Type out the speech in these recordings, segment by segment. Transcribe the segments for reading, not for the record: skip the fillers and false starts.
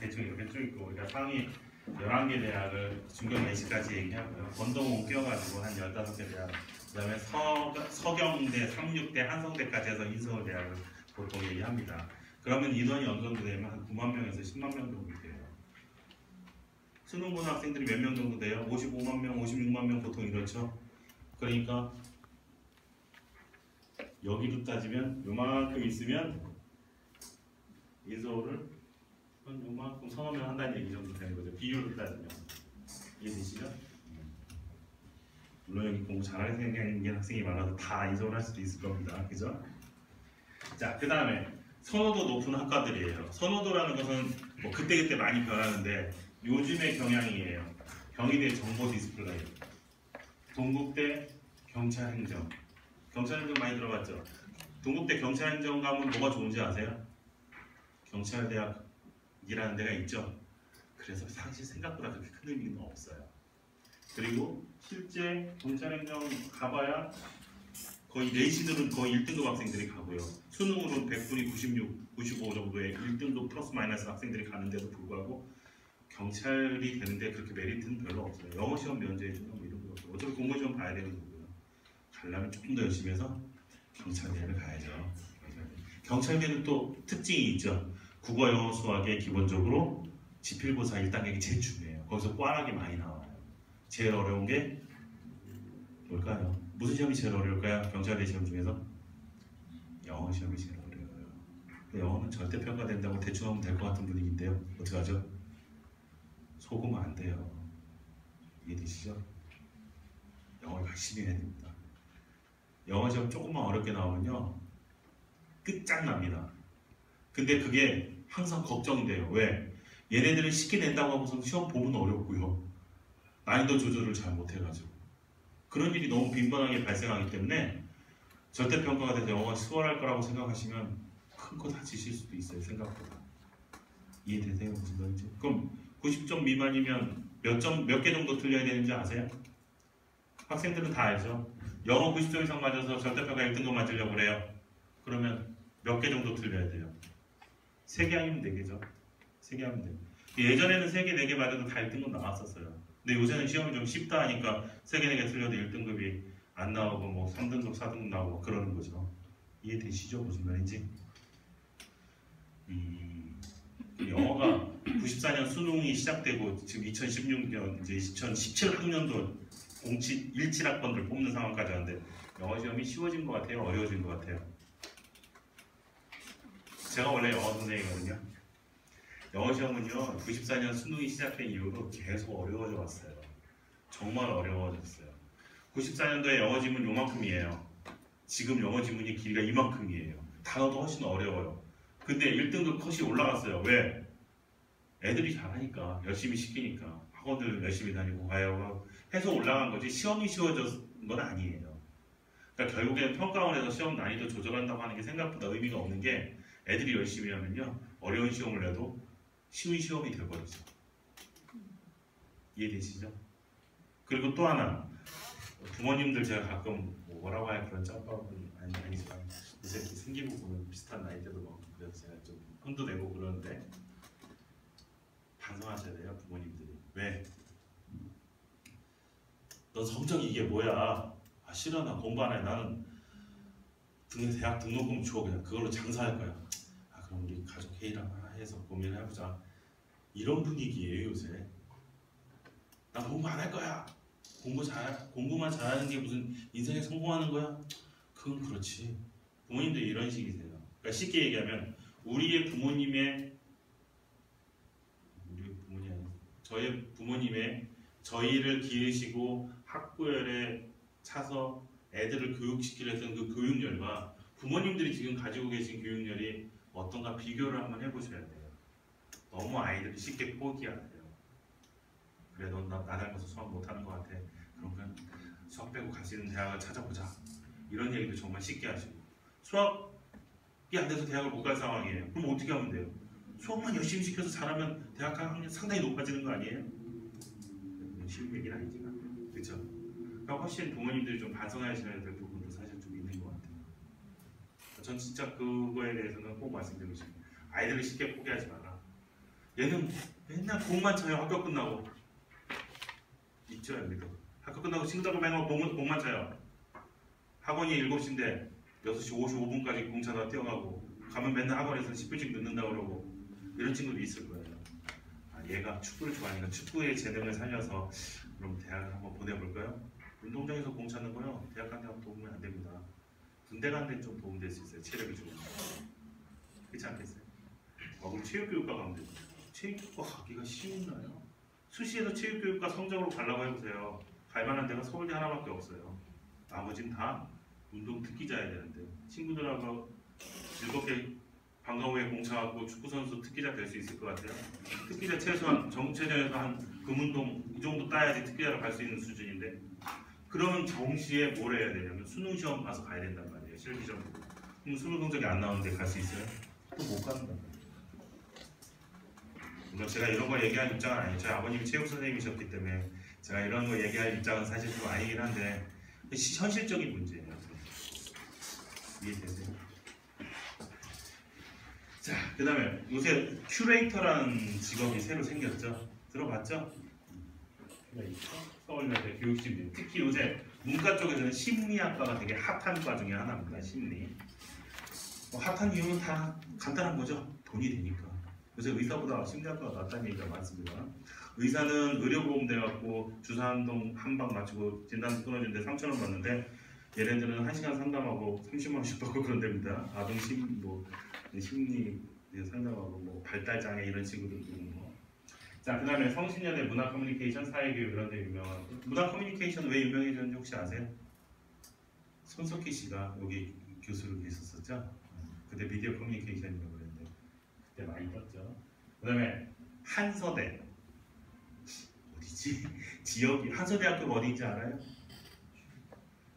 대충 이렇게 쭉 있고 우리가 상위 11개 대학을 중경 내시까지 얘기하고요. 건동원 끼워가지고 한 15개 대학, 그 다음에 서경대, 삼육대, 한성대까지 해서 인서울 대학을 보통 얘기합니다. 그러면 인원이 어느 정도 되면 한 9만 명에서 10만 명 정도 돼요. 수능 보는 학생들이 몇 명 정도 돼요? 55만 명, 56만 명 보통 이렇죠. 그러니까 여기로 따지면 요만큼 있으면 인서울을 요만큼 서너 명 한다는 얘기 정도 되는 거죠. 비율로 따지면. 이해되시죠? 물론 여기 공부 잘하게 생긴 학생이 많아서 다 인서울 할 수도 있을 겁니다. 그죠? 자, 그 다음에 선호도 높은 학과들이에요. 선호도라는 것은 뭐 그때그때 많이 변하는데 요즘의 경향이에요. 경희대 정보 디스플레이, 동국대 경찰행정. 경찰행정 많이 들어봤죠? 동국대 경찰행정 가면 뭐가 좋은지 아세요? 경찰대학이라는 데가 있죠. 그래서 사실 생각보다 그렇게 큰 의미는 없어요. 그리고 실제 경찰행정 가봐야 거의 내신으로는 거의 1등급 학생들이 가고요. 수능으로는 100분이 96, 95 정도의 1등급 플러스 마이너스 학생들이 가는데도 불구하고 경찰이 되는데 그렇게 메리트는 별로 없어요. 영어 시험 면제해주는 뭐 이런 거 없어요. 어차피 공무원 시험 봐야 되는 거고요. 가려면 조금 더 열심히 해서 경찰대를 가야죠. 경찰대는 또 특징이 있죠. 국어, 영어, 수학에 기본적으로 지필고사 1단계가 제일 중요해요. 거기서 꽈락이 많이 나와요. 제일 어려운 게 뭘까요? 무슨 시험이 제일 어려울까요? 경찰대 시험 중에서? 영어 시험이 제일 어려워요. 영어는 절대평가된다고 대충 하면 될 것 같은 분위기인데요. 어떡하죠? 속으면 안 돼요. 이해되시죠? 영어를 열심히 해야 됩니다. 영어 시험 조금만 어렵게 나오면요 끝장납니다. 근데 그게 항상 걱정돼요. 왜? 얘네들은 쉽게 낸다고 하고서 시험 보면 어렵고요. 난이도 조절을 잘 못해가지고 그런 일이 너무 빈번하게 발생하기 때문에 절대평가가 돼서 영어가 수월할 거라고 생각하시면 큰 거 다치실 수도 있어요. 생각보다. 이해되세요? 무슨 말인지? 그럼 90점 미만이면 몇 개 정도 틀려야 되는지 아세요? 학생들은 다 알죠? 영어 90점 이상 맞아서 절대평가 1등급 맞으려고 그래요. 그러면 몇 개 정도 틀려야 돼요? 3개 아니면 4개죠. 3개 하면 돼요. 예전에는 3개, 4개 맞아도 다 1등급 나왔었어요. 근데 요새는 시험이 좀 쉽다 하니까 3개, 4개 틀려도 1등급이 안 나오고 뭐 3등급, 4등급 나오고 그러는 거죠. 이해되시죠? 무슨 말인지? 영어가 94년 수능이 시작되고 지금 2016년 이제 2017학년도 17학번들 뽑는 상황까지 왔는데 영어 시험이 쉬워진 것 같아요? 어려워진 것 같아요? 제가 원래 영어 선생님이거든요. 영어 시험은요 94년 수능이 시작된 이후로 계속 어려워져 왔어요. 정말 어려워졌어요. 94년도에 영어 지문 요만큼이에요. 지금 영어 지문이 길이가 이만큼이에요. 단어도 훨씬 어려워요. 근데 1등급 컷이 올라갔어요. 왜? 애들이 잘하니까, 열심히 시키니까, 학원들 열심히 다니고 가요 해서 올라간 거지 시험이 쉬워진 건 아니에요. 그러니까 결국에는 평가원에서 시험 난이도 조절한다고 하는 게 생각보다 의미가 없는 게 애들이 열심히 하면요 어려운 시험을 내도 쉬운 시험이 돼버리죠. 이해되시죠? 그리고 또 하나 부모님들 제가 가끔 뭐라고 해야 그런 짬밥은 아니지만 이제 생기부 보면 비슷한 나이대도 많고 그래서 제가 좀 혼도 내고 그러는데 반성하셔야 돼요 부모님들이. 왜? 너 성적이 이게 뭐야? 아 싫어 나 공부 안 해. 나는 대학 등록금 줘 그냥 그걸로 장사할 거야. 아 그럼 우리 가족 회의랑 하나 해서 고민을 해보자. 이런 분위기예요 요새. 나 공부 안 할 거야. 공부만 잘하는 게 무슨 인생에 성공하는 거야? 그건 그렇지. 부모님들이 이런 식이세요. 그러니까 쉽게 얘기하면 저희 부모님의 저희를 기르시고 학구열에 차서 애들을 교육시키려 했던 그 교육열과 부모님들이 지금 가지고 계신 교육열이 어떤가 비교를 한번 해보셔야 돼요. 너무 아이들이 쉽게 포기하세요. 그래 넌 나 닮아서 수학 못하는 것 같아. 그러면 수학 빼고 갈 수 있는 대학을 찾아보자. 이런 얘기도 정말 쉽게 하시고 수학이 안 돼서 대학을 못 갈 상황이에요. 그럼 어떻게 하면 돼요? 수학만 열심히 시켜서 잘하면 대학 갈 확률이 상당히 높아지는 거 아니에요? 쉬운 얘기는 아니지만 그렇죠? 그러니까 훨씬 부모님들이 좀 반성하셔야 될 부분도 사실 좀 있는 것 같아요. 전 진짜 그거에 대해서는 꼭 말씀드리고 싶어요. 아이들을 쉽게 포기하지 마라. 얘는 맨날 공만 쳐요. 학교 끝나고. 있죠 여기도. 학교 끝나고 친구들하고 맨날 공만 쳐요. 학원이 7시인데 6시 55분까지 공차다 뛰어가고 가면 맨날 학원에서 10분씩 늦는다고 그러고 이런 친구도 있을 거예요. 얘가 축구를 좋아하니까 축구의 재능을 살려서 그럼 대학을 한번 보내볼까요? 운동장에서 공 차는 거요. 대학 가는 데 도움이 안 됩니다. 군대 가는 데 좀 도움될 수 있어요. 체력이 좋으면. 그렇지 않겠어요? 그럼 체육교육과 가면 돼요. 체육교육과 가기가 쉬운가요? 수시에서 체육교육과 성적으로 가려고 해보세요. 갈만한 데가 서울대 하나밖에 없어요. 나머지는 다 운동 특기자여야 되는데 친구들하고 즐겁게 방과 후에 공차하고 축구선수 특기자 될 수 있을 것 같아요. 특기자 최소한 정체전에서 한 금운동 이 정도 따야지 특기자로 갈 수 있는 수준인데 그러면 정시에 뭘 해야 되냐면 수능시험 봐서 가야 된단 말이에요. 실기시험. 그럼 수능 성적이 안 나오는데 갈 수 있어요? 또 못 가는 거예요. 물론 제가 이런 거 얘기할 입장은 아니에요. 저희 아버님이 체육 선생님이셨기 때문에 제가 이런 거 얘기할 입장은 사실 좀 아니긴 한데 현실적인 문제예요. 이해되세요? 자, 그 다음에 요새 큐레이터라는 직업이 새로 생겼죠? 들어봤죠? 서울여대 교육심리. 특히 요새 문과 쪽에서는 심리학과가 되게 핫한 과 중에 하나입니다. 심리. 핫한 이유는 다 간단한 거죠. 돈이 되니까. 요새 의사보다 심리학과가 낫다는 얘기가 많습니다. 의사는 의료보험 돼갖고 주사 한 방 맞추고 진단서 끊어주는데 3,000원 받는데 얘네들은 1시간 상담하고 30만 원씩 받고 그런 데입니다. 아동 심리 상담하고 뭐 발달장애 이런 친구들도 뭐. 자, 그 다음에 성신여대 문화 커뮤니케이션 사회교육 이런 데 유명한 문화 커뮤니케이션 왜 유명해졌는지 혹시 아세요? 손석희 씨가 여기 교수로 계셨었죠? 그때 미디어 커뮤니케이션이라고 그랬는데 그때 많이 떴죠. 그 다음에 한서대 어디지? 지역이 한서대학교가 어디인지 알아요?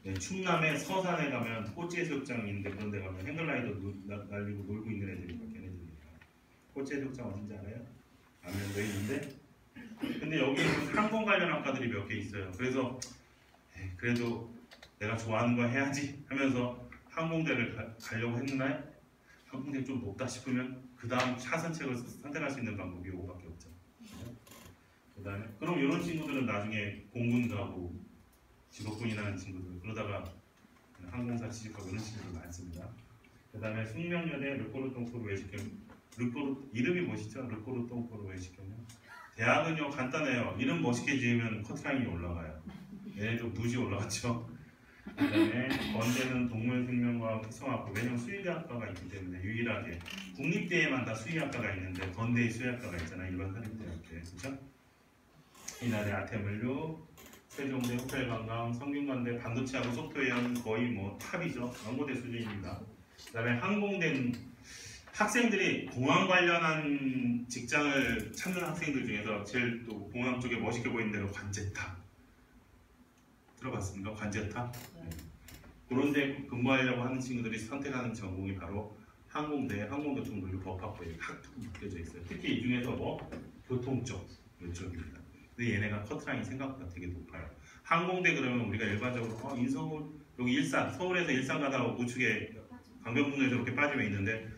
네, 충남의 서산에 가면 꽃제해수욕장이 있는데 그런 데 가면 행글라이더 날리고 놀고 있는 애들이 걔네들이에요. 꽃제해수욕장 어딘지 알아요? 안면도 있는데 근데 여기는 항공 관련 학과들이 몇 개 있어요. 그래서 그래도 내가 좋아하는 거 해야지 하면서 항공대를 가려고 했는데 항공대 좀 높다 싶으면 그 다음 차선책을 선택할 수 있는 방법이 이거밖에 없죠. 그 다음에 그럼 이런 친구들은 나중에 공군 가고 직업군이 나는 친구들 그러다가 항공사 취직하고 이런 친구들 많습니다. 그 다음에 숙명여대 르꼬르 똥꼬르 외식경 이름이 멋있죠? 르꼬르 똥꼬르 외식경요. 대학은요 간단해요. 이름 멋있게 지으면 커트라인이 올라가요. 얘네도 무지 올라갔죠. 그 다음에 건대는 동물생명과학 특성학과 왜냐면 수의학과가 있기 때문에 유일하게 국립대에만 다 수의학과가 있는데 건대에 수의학과가 있잖아요. 일반 사립대학교에 그렇죠? 이날의 아태물류 세종대, 호텔관광, 성균관대, 반도체하고 소프트웨어는 거의 뭐 탑이죠. 연고대 수준입니다. 그 다음에 항공대는 학생들이 공항 관련한 직장을 찾는 학생들 중에서 제일 또 공항 쪽에 멋있게 보이는 데가 관제탑. 들어봤습니까? 관제탑? 네. 그런 데 근무하려고 하는 친구들이 선택하는 전공이 바로 항공대, 항공교통물류 법학부에 탁 묶여져 있어요. 특히 이 중에서 뭐 교통 쪽 이쪽입니다. 근데 얘네가 커트라인이 생각보다 되게 높아요. 항공대 그러면 우리가 일반적으로 인서울 여기 일산 서울에서 일산 가다가 우측에 강변북로에서 이렇게 빠지면 있는데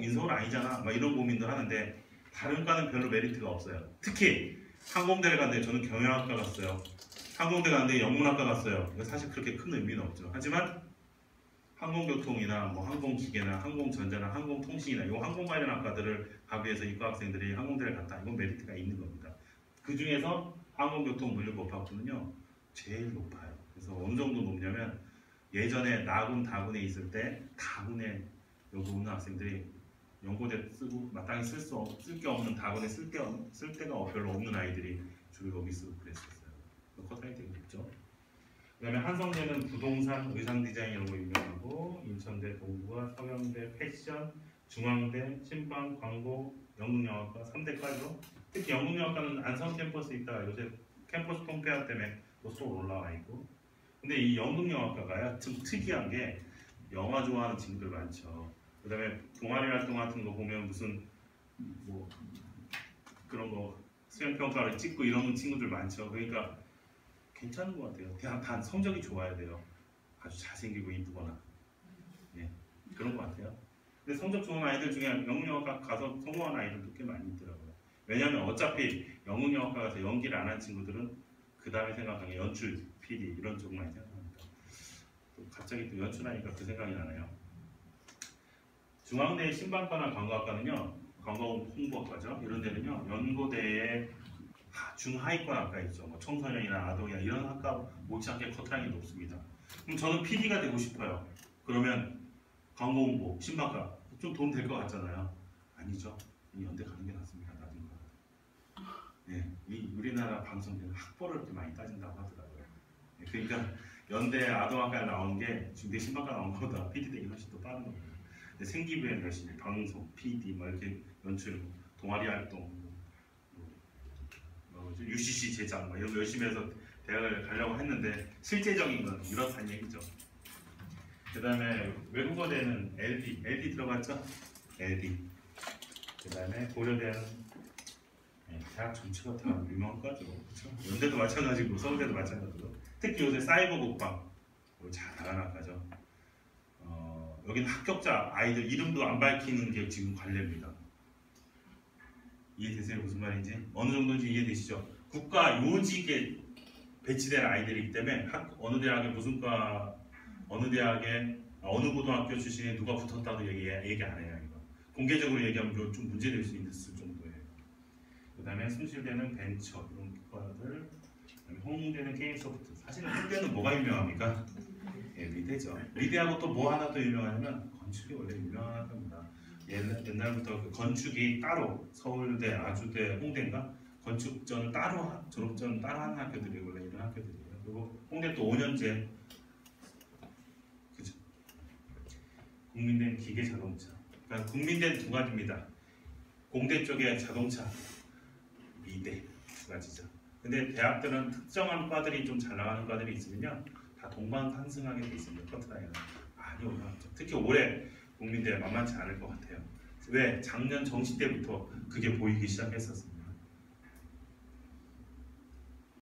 인서울 아니잖아 막 이런 고민도 하는데 다른 과는 별로 메리트가 없어요. 특히 항공대를 갔는데 저는 경영학과 갔어요. 항공대 갔는데 영문학과 갔어요. 사실 그렇게 큰 의미는 없죠. 하지만 항공교통이나 뭐 항공기계나 항공전자나 항공통신이나 이 항공 관련 학과들을 가기 위해서 이과 학생들이 항공대를 갔다. 이건 메리트가 있는 겁니다. 그 중에서 항공교통물류법학부는요 제일 높아요. 그래서 어느 정도 높냐면 예전에 나군 다군에 있을 때 다군에 여기 오는 학생들이 연고대 쓰고 마땅히 쓸 게 없는 다군에 쓸 데가 별로 없는 아이들이 주로 여기 쓰고 그랬었어요. 커트라인이 되게 높죠. 그 다음에 한성대는 부동산, 의상 디자인 이런 거 유명하고 인천대, 동부가, 서경대, 패션, 중앙대, 신방, 광고, 연극영화과 3대까지로 특히 연극영화과는 안성 캠퍼스에 있다가 요새 캠퍼스 통폐합 때문에 또 쏙 올라와 있고 근데 이 연극영화과가요 좀 특이한 게 영화 좋아하는 친구들 많죠. 그 다음에 동아리 활동 같은 거 보면 무슨 뭐 그런 거 수행평가를 찍고 이런 친구들 많죠. 그러니까 괜찮은 것 같아요. 단 성적이 좋아야 돼요. 아주 잘생기고 이쁘거나 예, 그런 것 같아요. 근데 성적 좋은 아이들 중에 영문영어과 가서 성공한 아이들도 꽤 많이 있더라고요. 왜냐하면 어차피 영문영어과 가서 연기를 안 한 친구들은 그 다음에 생각하는 게 연출, PD 이런 쪽만 생각합니다. 또 갑자기 또 연출하니까 그 생각이 나네요. 중앙대 신방과나 광고학과는요, 광고 홍보학과죠. 이런 데는요, 연고대에 중하위권 학과 있죠. 뭐 청소년이나 아동이나 이런 학과 못지않게 커트라인이 높습니다. 그럼 저는 PD가 되고 싶어요. 그러면 광고 홍보, 신방과 좀 도움 될 것 같잖아요. 아니죠. 연대 가는 게 낫습니다. 나중에. 네, 이 우리나라 방송들은 학벌을 이렇게 많이 따진다고 하더라고요. 네, 그러니까 연대 아동학과에 나온 게 중대 신방과 나온 것보다 PD 되기 훨씬 더 빠른 겁니다. 생기부에 열심히 방송, PD, 뭐 이렇게 연출, 동아리 활동, UCC 제작 뭐 이런 거 열심히 해서 대학을 가려고 했는데 실제적인 건 이렇다는 얘기죠. 그 다음에 외국어대는 LD 들어갔죠? LD. 그 다음에 고려대는 대학 전체가 다 유명한 과죠. 그렇죠? 연대도 마찬가지고 서울대도 마찬가지고 특히 요새 사이버 국방 잘 나가는 학과죠. 여기는 합격자 아이들 이름도 안 밝히는 게 지금 관례입니다. 이해되세요? 무슨 말인지? 어느 정도인지 이해되시죠? 국가 요직에 배치된 아이들이기 때문에 어느 대학에 무슨 과, 어느 대학에 어느 고등학교 출신에 누가 붙었다도 얘기 안 해요. 이거. 공개적으로 얘기하면 좀 문제될 수 있을 정도예요. 그 다음에 순실대는 벤처 이런 과들, 그다음에 홍대는 게임 소프트. 사실 홍대는 뭐가 유명합니까? 예, 리대죠. 리대하고 또 뭐 하나 더 유명하냐면 건축이 원래 유명한 겁니다. 옛날부터 그 건축이 따로 서울대, 아주대, 홍대인가 건축전 따로 졸업전 따로 하는 학교들이 원래 이런 학교들이에요. 그리고 홍대 또 5년제 그죠? 국민대는 기계 자동차. 그러니까 국민대는 두 가지입니다. 공대 쪽에 자동차, 미대 두 가지죠. 근데 대학들은 특정한 과들이 좀 잘 나가는 과들이 있으면요 다 동반 상승하게 돼 있습니다. 커트라인은 많이 올라왔죠. 특히 올해 국민대 만만치 않을 것 같아요. 왜? 작년 정시 때부터 그게 보이기 시작했었습니다.